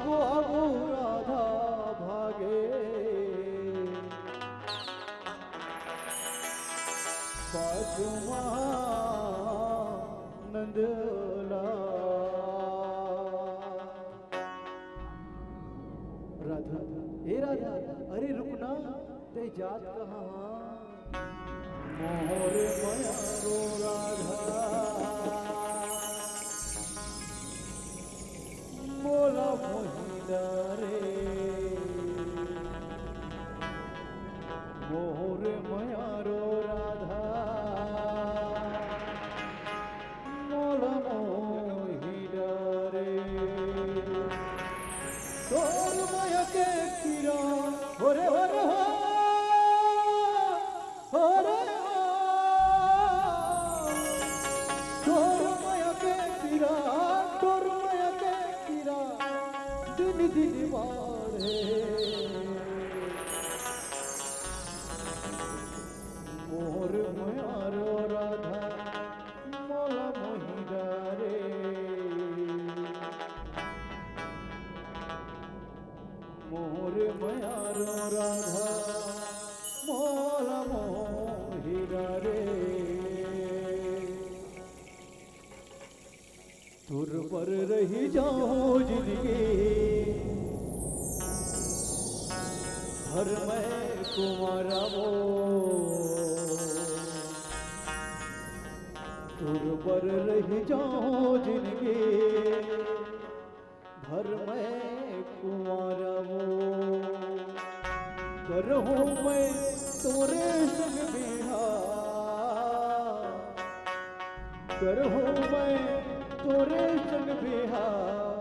आगो आगो राधा भागे बाजुमा नंदला राधा हे राधा अरे रुकना ते जात कहाँ मोर माया रो राधा मोला मोहिना रे मोर माया रो राधा मोला मोहिना रे तोर माया के पीरा होरे होरे होरे तोर माया के पीरा तोर माया के पीरा दिन दिन बाढ़े मोर माया रो राधा मोला मोहिना रे मोर माया रो राधा मोला मोहिना रे तुर पर रही जाओ जिंदगी हर मैं कुमारा वो तुर पर रही जाओ जिंदगी भर मैं कुमारा वो करहूँ मैं तोरे संग बिहार करहूँ मैं तोरे संग बिहार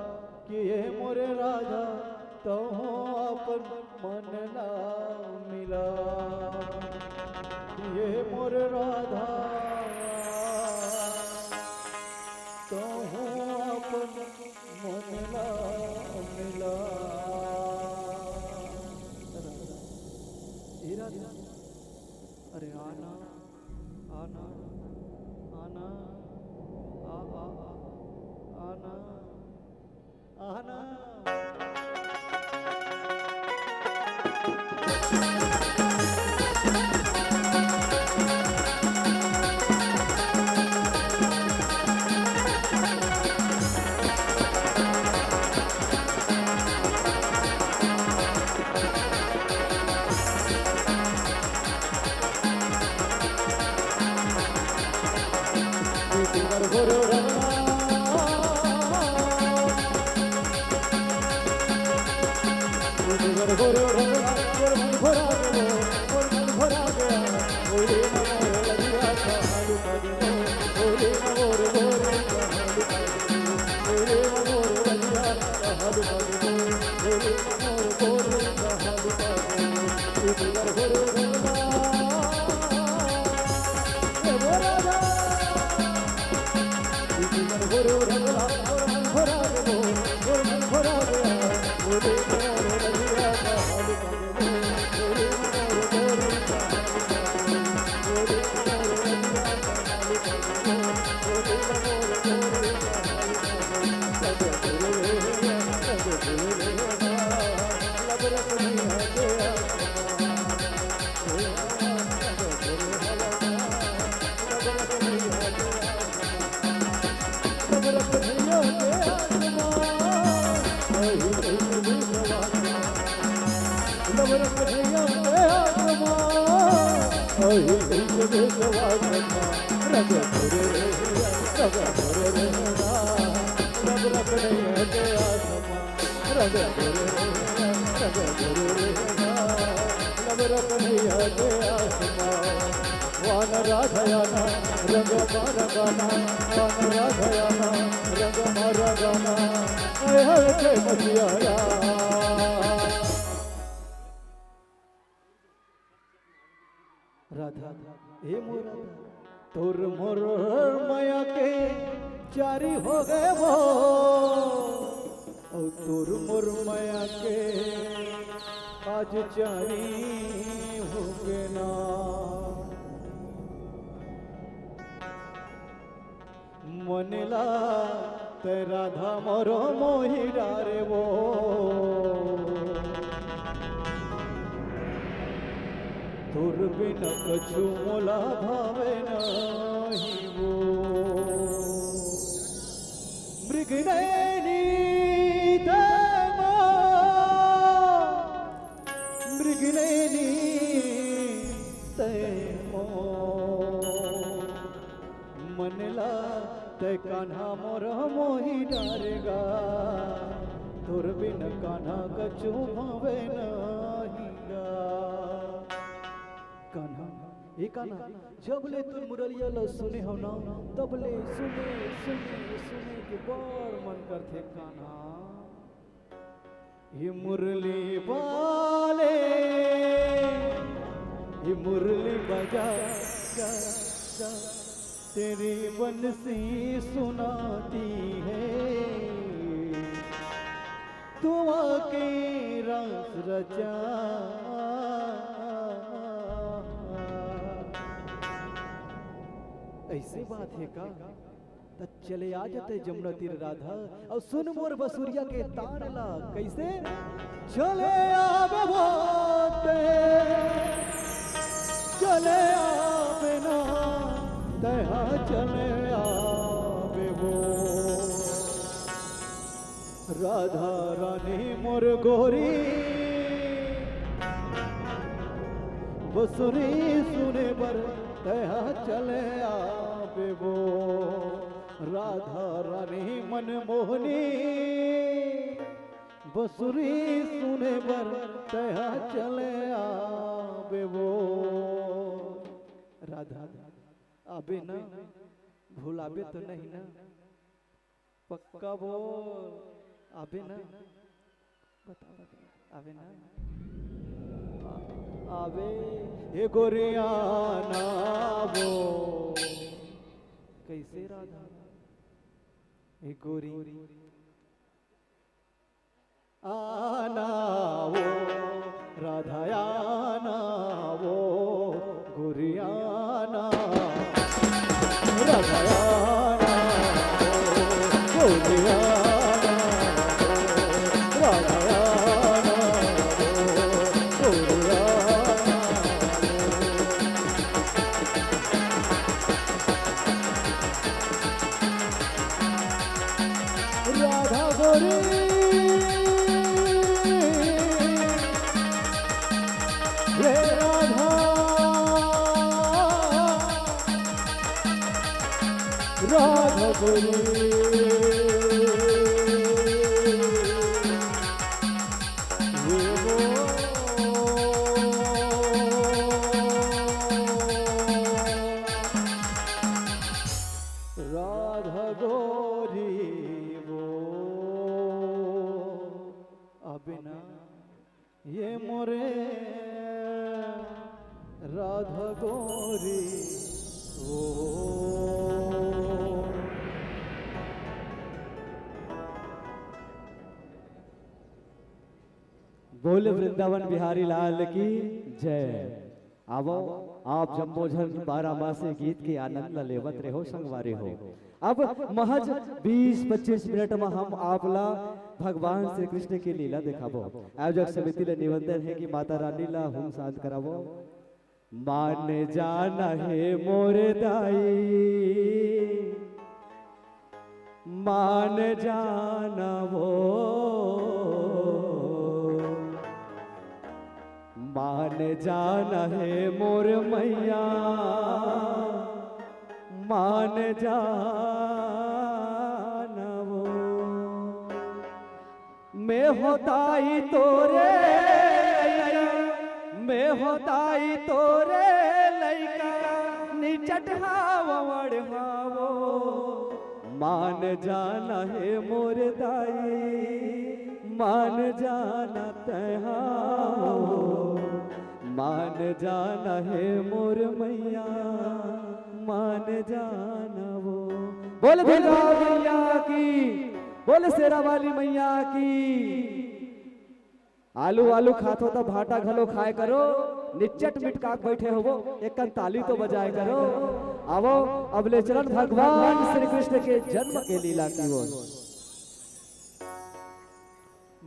किए मोरे राधा तो अपन मन ना मिला ये मोरे राधा तो अपन मन ना मिला राधा अरे आना आना आना आ आ आना आना राधयाना रंग मारा गाना वान राधयाना रंग मारा गाना हर के मजियारा राधा हे मोर तोर मोर माया के जारी हो गए वो और तोर मोर माया के आज जारी हो गए ना मनला ते राधा मोरो मोही डारे वो तुर बिन कछु मोला भावे नहीं वो मृगनयनी मृगनयनी तैमो मनला ते कान्हा मोर मोही डारेगा तुर बिन कान्हा कछु भावे नहींगा कान्हा ए कान्हा जबले तुर मुरलिया ल सुने हो ना तबले सुने सुने सुने के बड़ मन करथे कान्हा ये मुरली वाले ये मुरली बजा जा जा तेरी बंसी सुनाती है तू आके रस रचा ऐसे बात है का त चले आ जाते जमुना तीर राधा और सुन मोर बसुरिया के तान ला कैसे चले आवे बाते चले आवे ना तहा चले आवे वो राधा रानी मोर गोरी बसुरी सुने पर तहा चले आवे वो राधा रानी मनमोहनी बसुरी सुने पर तहा चले आवे वो राधा आबे ना भूलाबे तो नहीं ना पक्का बोल आबे ना बता आबे ना आवे हे गोरिया ना वो कैसे राधा हे गोरी आना वो राधा आना वो गोरियाना राधा आना वो गोरियाना राधा आना वो गोरियाना राधा गोरी राधा गोरी राधा गोरी वो अबिना ये मोरे राधा गोरी वो बोले वृंदावन बिहारी लाल की जय। आवो आप जम्बोझन 12 मासी गीत के आनंद लेवत रहो संगवारे हो। अब महज 20-25 मिनट में हम आपला भगवान श्री कृष्ण की लीला दिखाबो। आयोजक समिति ले निवेदन है कि माता रानी ला हम शांत करावो। मान जाना है मोरे दाई मान जाना वो मान जाना है मोर मैया मान जाना वो मैं होताई तोरे मैं होताई तोरे लइका निचट हावड़ हावो मान जाना है मोर दाई मान जाना तहा मान जाना है मोर मैया मान जाना वो। बोल दुर्गा मैया की बोल शेरा वाली मैया की। आलू आलू खात हो तो भाटा घलो खाए करो निचट मिटकाक बैठे हो वो एक ताली तो बजाए करो। आवो अब ले चलन भगवान श्री कृष्ण के जन्म के लीला की ओर।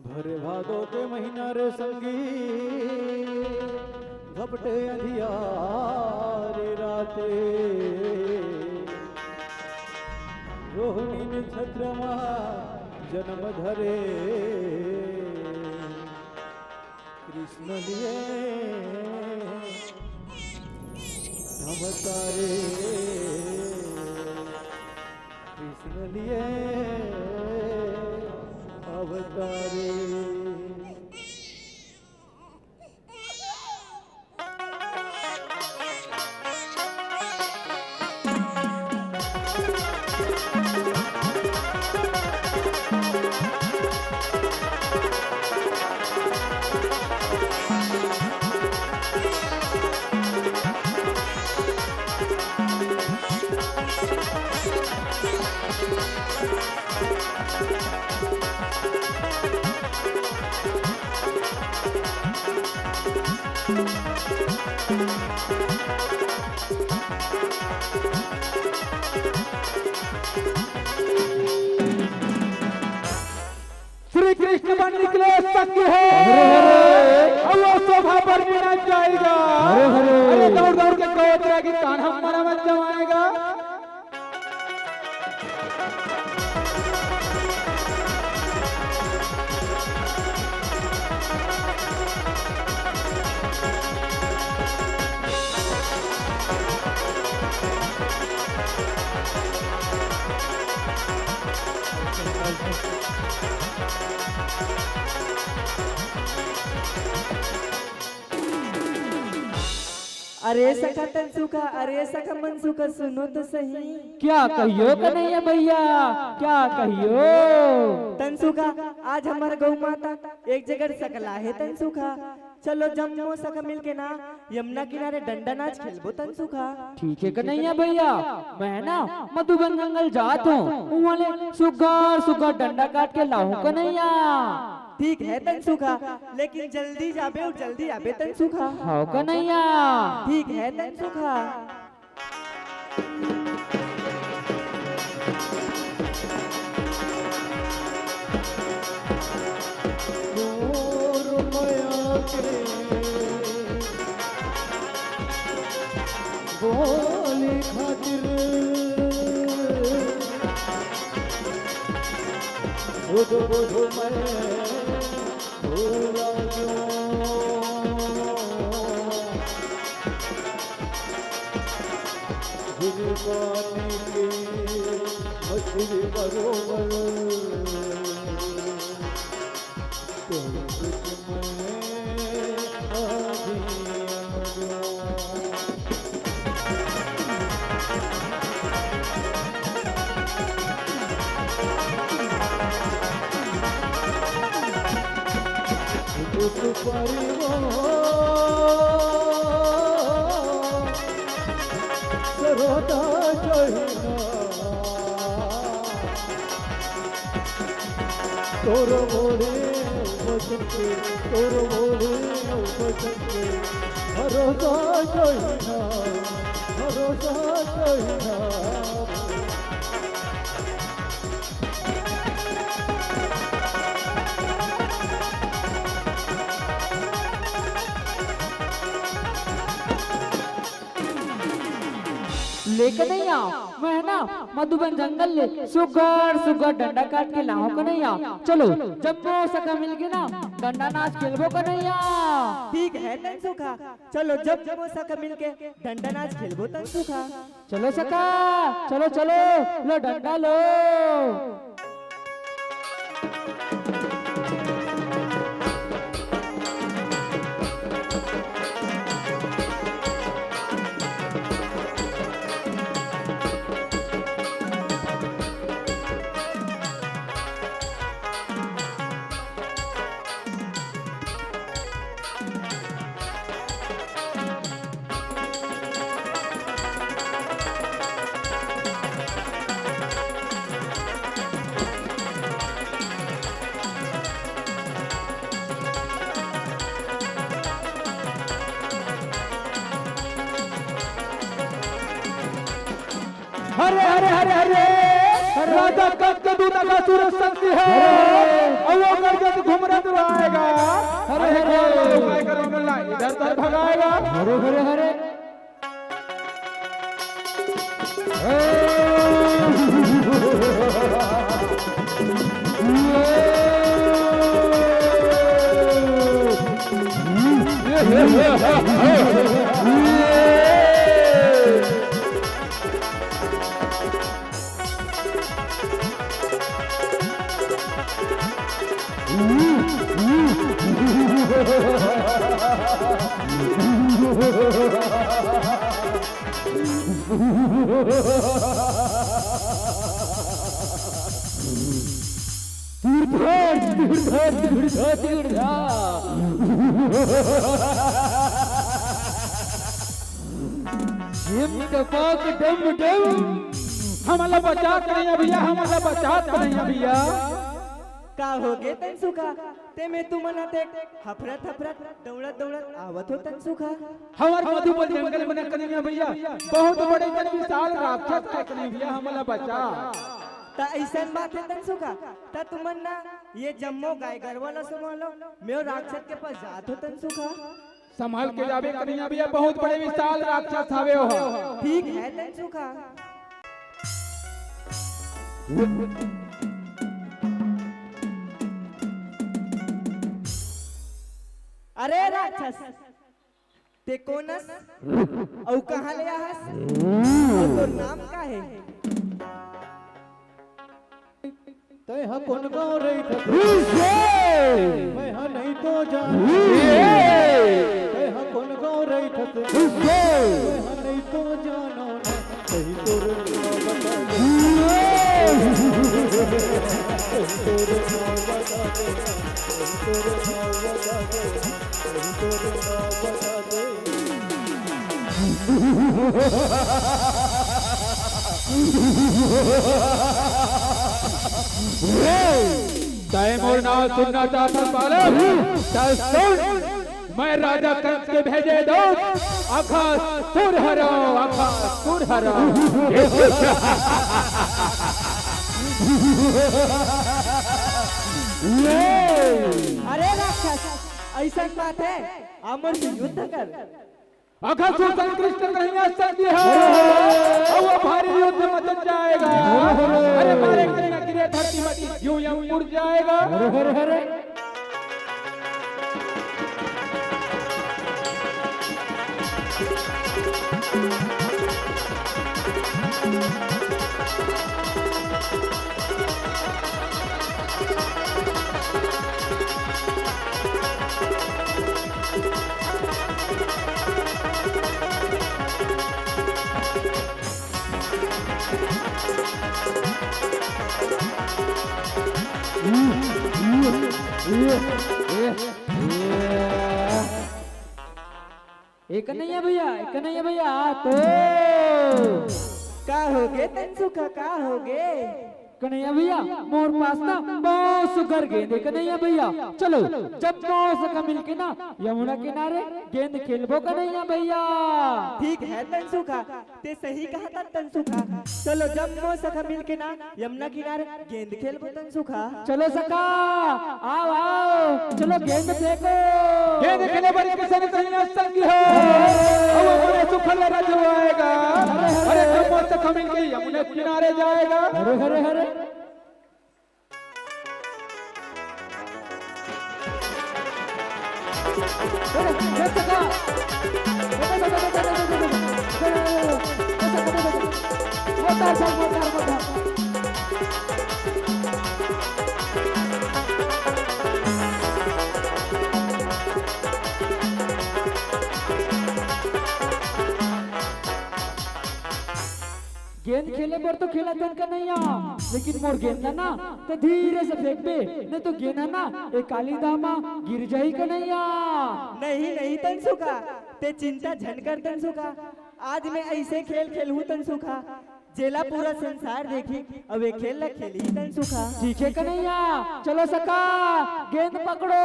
भरे भादो के महीना रे संगी घपटे अंधियारी राते रोहिणी नक्षत्रमा जन्म धरे कृष्ण लिए अवतारे कृष्ण लिए अवतारे। श्री कृष्ण बन निकले संग है और वो शोभा पर गिना जाएगा। अरे दौड़ दौड़ के कोतरा की कान्हा हमारा मत जमाएगा। अरे सखा तनसुखा, अरे सखा मनसुखा, सुनो तो सही। क्या कहियो कन्हैया भैया, क्या कहियो? तनसुखा आज हमारा गौ माता एक जगह सकला है। तनसुखा चलो जम्मो सखा मिलके ना यमुना किनारे डंडा नाच खेलबो। तनसुखा ठीक है कन्हैया भैया, मैं ना मधुबन जंगल जात हूँ, वाले सुगर सुगर डंडा काट के लाऊं कन्हैया। ठीक है तनसुखा, लेकिन जल्दी जाबे और जल्दी आबे। तनसुखा हाँ कन्हैया। ठीक है तनसुखा। बोली खातिर खुद बुझ मैं भूला क्यों, दिल पानी की मछली बरोबर तुम कुछ मैं आधी सरोदा जहिना तोर मोरे बसंते, तोर मोरे बसंते, भरोसा जहिना, भरोसा जहिना। लेकर नहीं आ, मैं ना मधुबन जंगल ले सुगर सुगर डंडा काट के लाऊं कन्हैया। चलो जम्मो सखा मिलके ना डंडा नाच खेलबो कन्हैया। ठीक है तनसुखा, चलो जब जब सखा मिलके डंडा नाच खेलबो। तनसुखा चलो सखा, चलो चलो, लो डंडा लो। हरे हरे हरे हरे राजा कब के दूत का सूरज शक्ति है और वो गर्जत घुमरत आएगा। हरे हरे उपाय करो मुल्ला इधर तर भगाएगा। हरे हरे हरे हमारा बचात नहीं भैया हमारा बचात नहीं भैया। का हो गे तनसुखा ते में तू मना ते हफरत हफरत दौड़त दौड़त आवत हो तनसुखा। हमार मधुबन जंगल में कन्हैया भैया बहुत बड़े जन विशाल राक्षस का कन्हैया भैया हमारा बचा। ता ऐसन बात है तनसुखा ता तुमन ना ये जम्मो गाय घर वाला संभालो मैं राक्षस के पास जात हो तनसुखा। संभाल के जावे कन्हैया भैया बहुत बड़े विशाल राक्षस हवे हो। ठीक है तनसुखा। अरे राक्षस ते कोनस औ कहाँ ले आहस और तो नाम का है? तय हा कौन गाँव रही था मैं हा नहीं तो जान तय हा कौन गाँव रही था मैं हा नहीं तो जानो ना कहीं तो बता दे टाइम और नाम सुनना चाहता बालक चल सुन मैं राजा कंस के भेजे दो आखा सुर हरो आखा सुर हरो। अरे राक्षस ऐसा बात है अमर से युद्ध कर। आखा सुर संकृष्ट कन्हैया शक्ति है और वो भारी युद्ध में मच जाएगा। अरे मारे कन्हैया गिरे धरती में यूं यूं उड़ जाएगा। हरे हरे एक नहीं है भैया तो का हो गे तनसुखा का हो गे? कन्हैया भैया मोर पास ना बहुत सुगर गेंद है कन्हैया भैया। चलो जब सका मिलके ना यमुना किनारे गेंद खेलबो कन्हैया भैया। ठीक है तनसुखा ते सही कहा था तनसुखा। चलो जब सका मिलके ना यमुना किनारे गेंद खेलबो तनसुखा। चलो सका आओ आओ चलो गेंद फेंको। गेंद खेले बड़ी किसान कन्हैया संगी हो और वो बड़े सुखल रजवाएगा। अरे जब सका मिलके यमुना किनारे जाएगा। हरे हरे हरे गेंद खेले पर तो खेला तन का नहीं आ, लेकिन मोर गेंद ना तो धीरे से फेंक बे नहीं तो गेंद ना एक काली दामा गिर जाई का नहीं आ। नहीं नहीं तनसुखा ते चिंता झन कर तनसुखा। आज मैं ऐसे खेल खेलूं तनसुखा जेला पूरा संसार देखी अब ये खेल खेली तनसुखा। ठीक है कन्हैया चलो सका गेंद पकड़ो।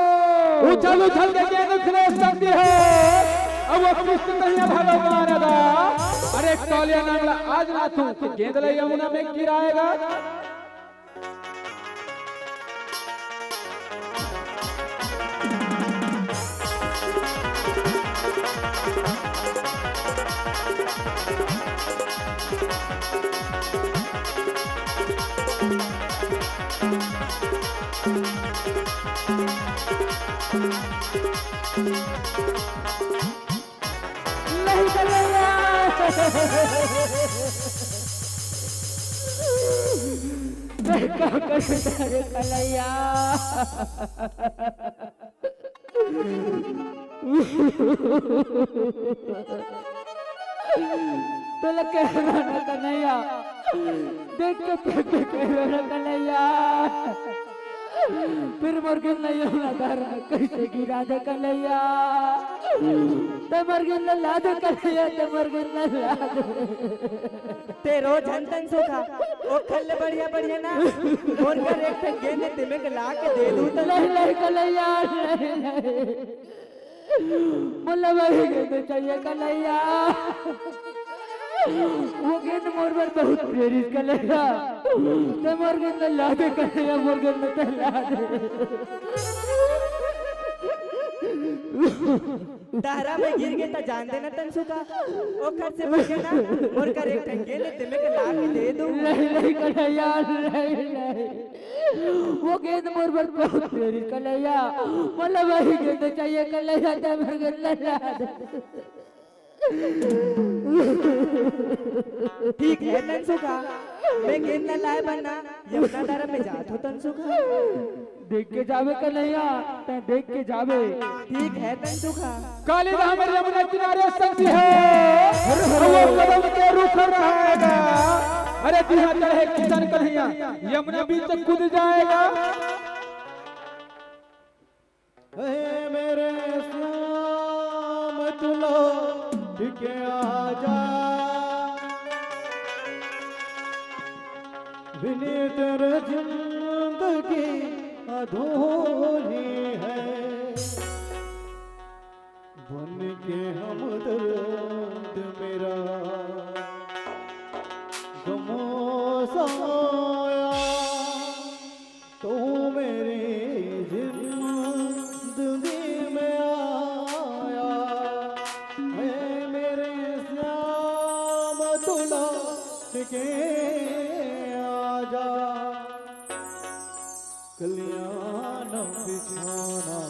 उछल उछल के गेंद खेल सकती है अब वो कृष्ण कन्हैया भगवान दा अरे कालिया नांगला आज ना तू कि गेंद ले यमुना में गिराएगा नहीं करेगा मैं क्या करूं रे कलैया तो लगे रोना कन्हैया देख के रोना कन्हैया फिर मुर्गिन नहीं होना घर में कैसे गिरा दे कन्हैया ते मुर्गिन ला दे कन्हैया ते मुर्गिन ला दे ते रोज हंतन सुखा ओ खल्ले बढ़िया बढ़िया ना और कर एक थे गेंद तिमे के ला के दे दूं तो नहीं नहीं कन्हैया नहीं मुल्ला भाई गेंद चाहिए कन्हैया वो गेंद मोर पर बहुत प्रेरित करेगा ते मोर गेंद ला दे कन्हैया मोर गेंद ते ला दे दाहरा में गिर गए तो जान देना तन सुखा ओ घर से बढ़िया ना और कर एक थे गेंद तिमे के ला के दे दूं नहीं नहीं कन्हैया नहीं नहीं वो गेंद मोर पर बहुत प्रेरित कन्हैया मुल्ला भाई गेंद चाहिए कन्हैया ते मोर गेंद ला दे ठीक है तनसुखा मैं गेंद न लाए बना यमुना धारा में जात हो तनसुखा देख के जावे कन्हैया ते देख के जावे ठीक है तनसुखा कालिदा हमारे यमुना किनारे संग है वो कदम के रुख रहेगा अरे दिहा चढ़े किसान कन्हैया यमुना बीच कूद जाएगा हे मेरे श्याम तुलो के आजा बिना तेरे जिंदगी अधूरी है बन के हमदर्द मेरा गमोसाया तो मेरी जिंदगी में आया है मेरे श्याम तुला के आजा कल्याण बिछाना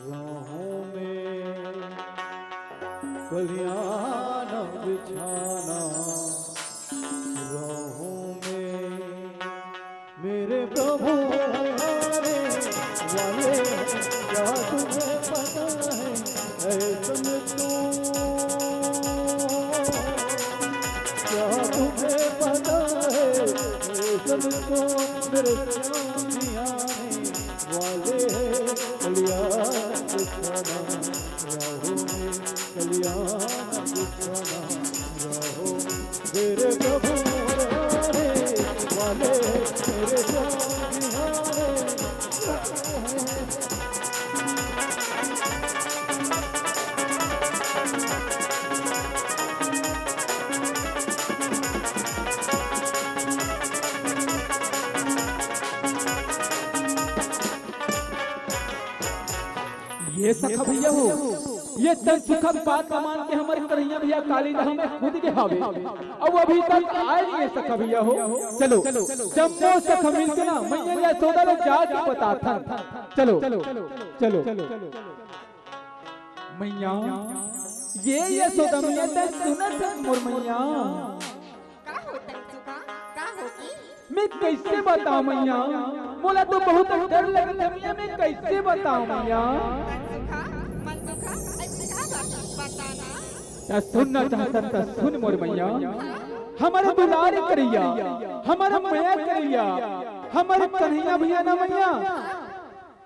राहों में कल्याण बिछाना राहों में मेरे प्रभु हमारे वाले क्या तुम्हें पता है तुम क्या तुम्हें पता है तुमको मेरे श्याम वाले कल्याण बिछाना राहों में कल्याण बिछाना राहों मेरे प्रभु हमारे वाले मेरे श्याम ये सखा भैया हो ये तन सुखद बात का मान के हमारे कन्हैया भैया कालिदा हमें खुद के हावे अब अभी तक आए नहीं सखा भैया हो चलो जम्मो सखा मिलके ना मैया या सौदा लोग जाके बता था चलो चलो मैया ये सौदा मैया तन सुनत मोर मैया का हो तनसुखा का होगी मैं कैसे बताऊं मैया मोला तो बहुत डर लगता है मैया मैं कैसे बताऊं मैया तनसुखा मनसुखा ऐसे का बताना ता सुनना चाहता ता सुन मोर मैया हमारे दुलार करिया हमारा मैया करिया हमारे कन्हैया भैया ना मैया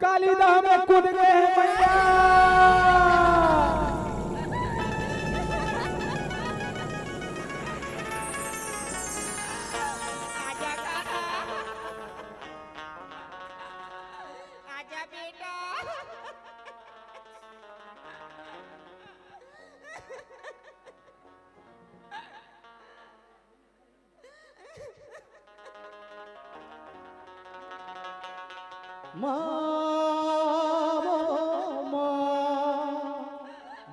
कालिदा हमें कूद गए हैं मैया आजा काका आजा बेटा मावो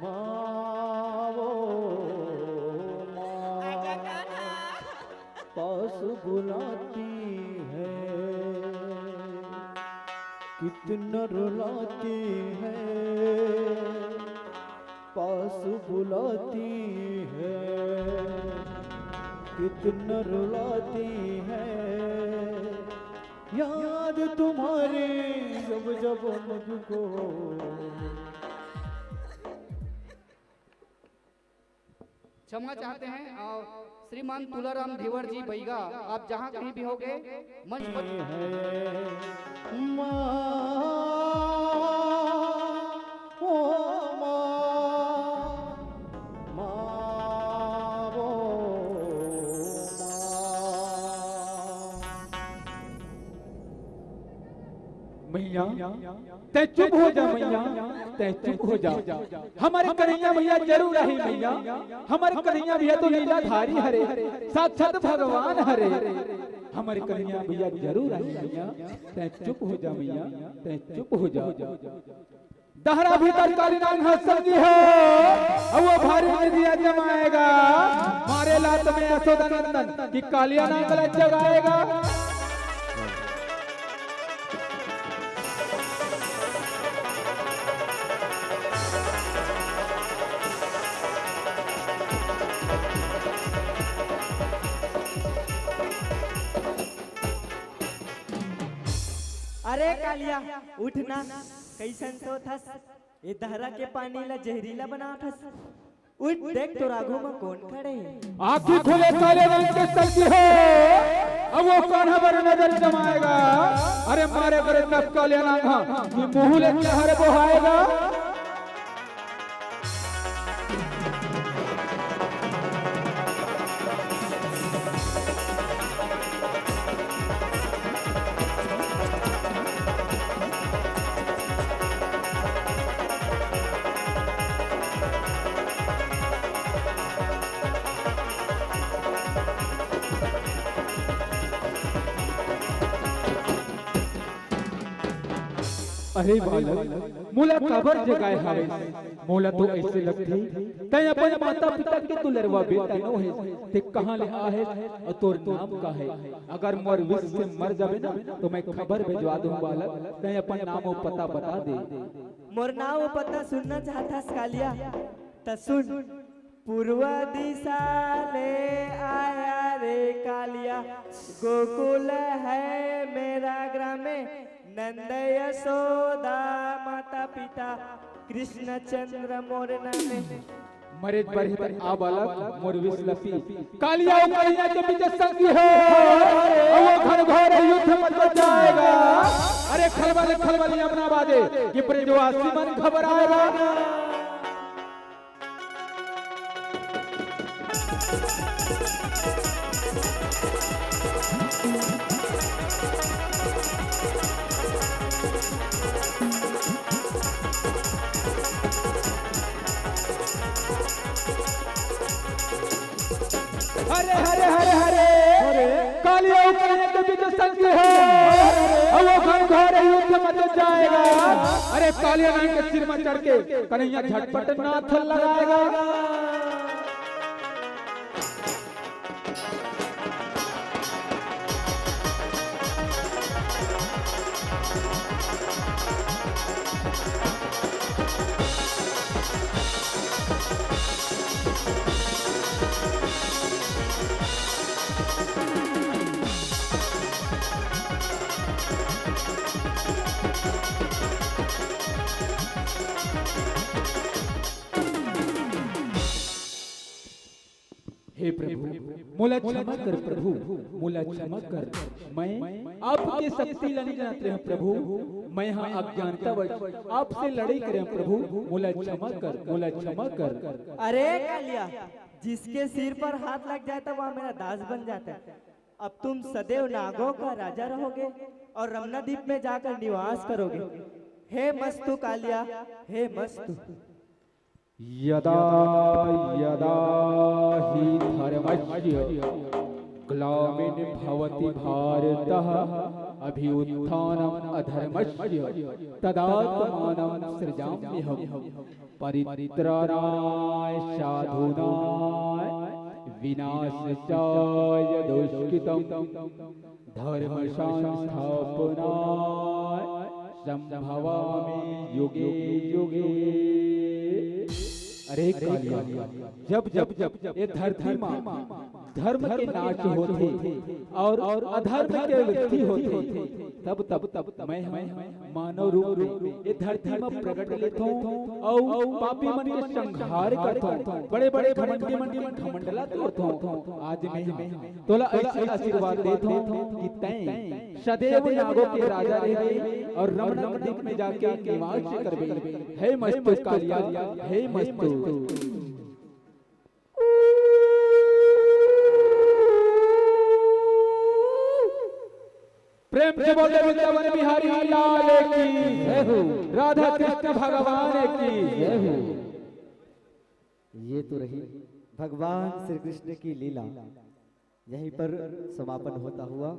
मावो आजा कान्हा। पास बुलाती है कितना रुलाती है पास बुलाती है कितना रुलाती है याद तुम्हारी जब जब मुझको क्षमा चाहते हैं और श्रीमान तुलाराम धीवर जी बैगा, आप जहाँ कहीं भी होगे मंच पर है माँ ओ माँ माँ वो मैया तै चुप हो जा मैया, तै चुप हो जा। हमारे कन्हैया भैया जरूर रही मैया, हमारे कन्हैया भैया तो लीलाधारी हरे, साक्षात भगवान हरे। हमारे कन्हैया भैया जरूर रही मैया, तै चुप हो जा मैया, तै चुप हो जा। दहरा भीतर काली नांग हंसगी हो, अब वो भारी में दिया जमाएगा, मारे लात में यशोदा नंदन कि कालिया नांग लज जगाएगा। अरे कालिया उठना, कैसन सो थस? ये दहरा के पानी ला जहरीला बना थस। उठ देख तो राघो में कौन खड़े हैं। आँखी खुले काले रंग के सब्जी हो, अब वो कान्हा पर नजर जमाएगा। अरे मारे करे नफ काले नांगा कि मुंह लेके हर बहाएगा। अरे बालक मोला काबर जगाए हावे, मोला तो ऐसे लगती तय अपन माता पिता के दुलरवा बेटा नो है, ते कहां ले आहे और तोर नाम का है। अगर मोर विष से मर जावे ना तो मैं खबर भिजवा दूं बालक, तय अपन नाम और पता बता दे। मोर नाम और पता सुनना चाहता कालिया त सुन। पूर्व दिशा ले आया रे कालिया, गोकुल है मेरा ग्राम में, नंद यशोदा माता पिता, कृष्ण चंद्र मोर नाम। मरे पर आ बालक मोर विष लपी, कालिया और कन्हैया के बीच संगी हो, और वो घर घोर युद्ध मच जाएगा। अरे खलबल खलबल यमुना बाजे कि ब्रजवासी मन घबराएगा। हरे हरे हरे हरे कालिया और कन्हैया के बीच संगी हो, और वो घर घोर युद्ध मच जाएगा। अरे कालिया नांग के सिर में चढ़ के कन्हैया झटपट नाथ लगाएगा। हे प्रभु मोला क्षमा कर, प्रभु मोला क्षमा कर। मैं आपके शक्ति नहीं जानते हैं प्रभु, मैं यहाँ अज्ञानतावश आपसे लड़ाई करे प्रभु, मोला क्षमा कर, मोला क्षमा कर। अरे कालिया, जिसके सिर पर हाथ लग जाता वह मेरा दास बन जाता है। अब तुम सदैव नागों का राजा रहोगे और रमना द्वीप में जाकर निवास करोगे। हे मस्तु कालिया, हे मस्तु। यदा यदा हि धर्मस्य ग्लामिन भवति भारतः अभ्युत्थानम् अधर्मस्य तदात्मानं सृजाम्यहम् परित्राणाय साधूनाय विनाशाय दुष्कृतं धर्म संस्थापनाय संभवामि युगे युगे। अरे कालिया, जब जब जब ये धरती माँ धर्म के नाच होते और अधर्म के वृद्धि होते तब तब तब मैं मानव रूप में ये धरती में प्रकट लेता हूँ और पापी मन के संहार करता हूँ, बड़े बड़े घमंडी मन के घमंडला तोड़ता हूँ। आज मैं तोला ऐसा आशीर्वाद देता हूँ कि तैं सदैव नागों के राजा रहे और रमणक दिक में जाके निवास करबे। हे मस्तु कालिया, हे मस्तु। प्रेम से बोले वृंदावन बिहारी लाल की जय हो, राधा कृष्ण भगवान की जय हो। ये तो रही भगवान श्री कृष्ण की लीला, यहीं पर समापन होता हुआ